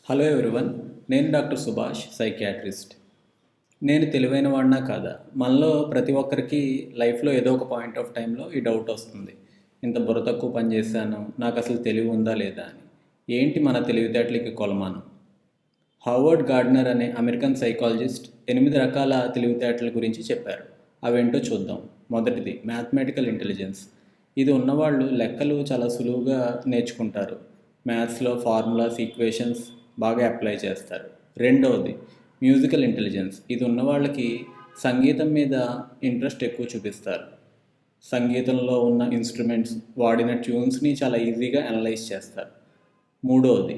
Hello everyone, నేను doctor Subhash, psychiatrist. నేను తెలివైన వాడినా కాదా? మనలో ప్రతి ఒక్కరికి లైఫ్లో ఏదో ఒక పాయింట్ ఆఫ్ టైంలో ఈ డౌట్ వస్తుంది. ఇంత బుర్ర తక్కువ పని చేశాను, నాకు అసలు తెలివి ఉందా లేదా అని. ఏంటి మన తెలివితేటలకి కొలమానం? హార్వర్డ్ గార్డ్నర్ అనే అమెరికన్ సైకాలజిస్ట్ 8 రకాల తెలివితేటల గురించి చెప్పారు. అవేంటో చూద్దాం. మొదటిది మ్యాథమెటికల్ ఇంటెలిజెన్స్. ఇది ఉన్నవాళ్ళు లెక్కలు చాలా సులువుగా నేర్చుకుంటారు. మ్యాథ్స్లో ఫార్ములాస్, ఈక్వేషన్స్ బాగా అప్లై చేస్తారు. రెండవది మ్యూజికల్ ఇంటెలిజెన్స్. ఇది ఉన్న వాళ్ళకి సంగీతం మీద ఇంట్రెస్ట్ ఎక్కువ చూపిస్తారు. సంగీతంలో ఉన్న ఇన్స్ట్రుమెంట్స్, వాడిన ట్యూన్స్ని చాలా ఈజీగా అనలైజ్ చేస్తారు. మూడవది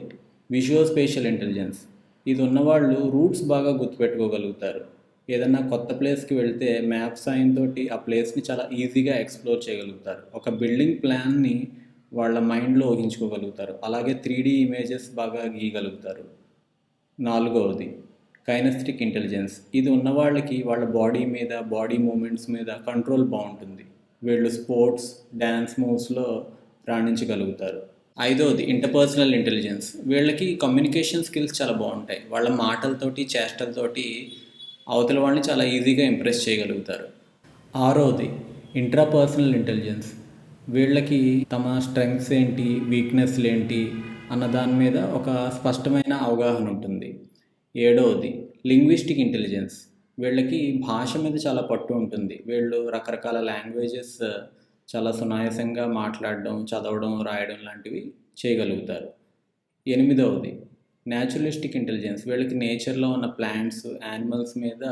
విజువల్ స్పేషియల్ ఇంటెలిజెన్స్. ఇది ఉన్నవాళ్ళు రూట్స్ బాగా గుర్తుపెట్టుకోగలుగుతారు. ఏదన్నా కొత్త ప్లేస్కి వెళ్తే మ్యాప్ సాయంతో ఆ ప్లేస్ని చాలా ఈజీగా ఎక్స్ప్లోర్ చేయగలుగుతారు. ఒక బిల్డింగ్ ప్లాన్ని వాళ్ళ మైండ్లో ఊహించుకోగలుగుతారు. అలాగే 3D ఇమేజెస్ బాగా గీయగలుగుతారు. నాలుగవది కైనెస్థెటిక్ ఇంటెలిజెన్స్. ఇది ఉన్నవాళ్ళకి వాళ్ళ బాడీ మీద, బాడీ మూమెంట్స్ మీద కంట్రోల్ బాగుంటుంది. వీళ్ళు స్పోర్ట్స్, డ్యాన్స్ మూవ్స్లో రాణించగలుగుతారు. ఐదవది ఇంటర్పర్సనల్ ఇంటెలిజెన్స్. వీళ్ళకి కమ్యూనికేషన్ స్కిల్స్ చాలా బాగుంటాయి. వాళ్ళ మాటలతోటి, చేష్టలతోటి అవతల వాళ్ళని చాలా ఈజీగా ఇంప్రెస్ చేయగలుగుతారు. ఆరవది ఇంట్రాపర్సనల్ ఇంటెలిజెన్స్. వీళ్ళకి తమ స్ట్రెంగ్స్ ఏంటి, వీక్నెస్లు ఏంటి అన్న దాని మీద ఒక స్పష్టమైన అవగాహన ఉంటుంది. ఏడవది లింగ్విస్టిక్ ఇంటెలిజెన్స్. వీళ్ళకి భాష మీద చాలా పట్టు ఉంటుంది. వీళ్ళు రకరకాల లాంగ్వేజెస్ చాలా సునాయాసంగా మాట్లాడడం, చదవడం, రాయడం లాంటివి చేయగలుగుతారు. ఎనిమిదవది న్యాచురలిస్టిక్ ఇంటెలిజెన్స్. వీళ్ళకి నేచర్లో ఉన్న ప్లాంట్స్, యానిమల్స్ మీద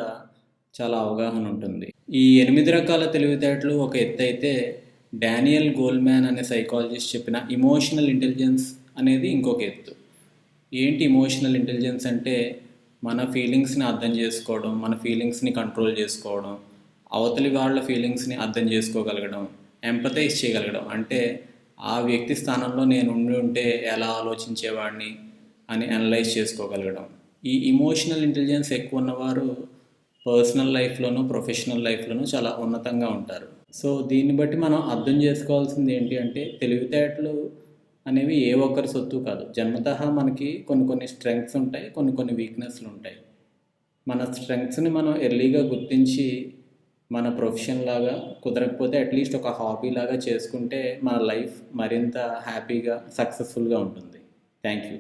చాలా అవగాహన ఉంటుంది. ఈ 8 రకాల తెలివితేటలు ఒక ఎత్తు అయితే, డానియల్ గోల్మ్యాన్ అనే సైకాలజిస్ట్ చెప్పిన ఇమోషనల్ ఇంటెలిజెన్స్ అనేది ఇంకొక ఎత్తు. ఏంటి ఇమోషనల్ ఇంటెలిజెన్స్ అంటే? మన ఫీలింగ్స్ని అర్థం చేసుకోవడం, మన ఫీలింగ్స్ని కంట్రోల్ చేసుకోవడం, అవతలి వాళ్ళ ఫీలింగ్స్ని అర్థం చేసుకోగలగడం, ఎంపథైజ్ చేయగలగడం. అంటే ఆ వ్యక్తి స్థానంలో నేను ఉంటే ఎలా ఆలోచించేవాడిని అని అనలైజ్ చేసుకోగలగడం. ఈ ఇమోషనల్ ఇంటెలిజెన్స్ ఎక్కువ ఉన్నవారు పర్సనల్ లైఫ్లోనూ, ప్రొఫెషనల్ లైఫ్లోనూ చాలా ఉన్నతంగా ఉంటారు. సో దీన్ని బట్టి మనం అర్థం చేసుకోవాల్సింది ఏంటి అంటే, తెలివితేటలు అనేవి ఏ ఒక్కరి సొత్తు కాదు. జన్మతః మనకి కొన్ని స్ట్రెంగ్త్స్ ఉంటాయి, కొన్ని వీక్నెస్లు ఉంటాయి. మన స్ట్రెంగ్త్స్ని మనం ఎర్లీగా గుర్తించి మన ప్రొఫెషన్ లాగా, కుదరకపోతే అట్లీస్ట్ ఒక హాబీ లాగా చేసుకుంటే మన లైఫ్ మరింత హ్యాపీగా, సక్సెస్ఫుల్గా ఉంటుంది. Thank you.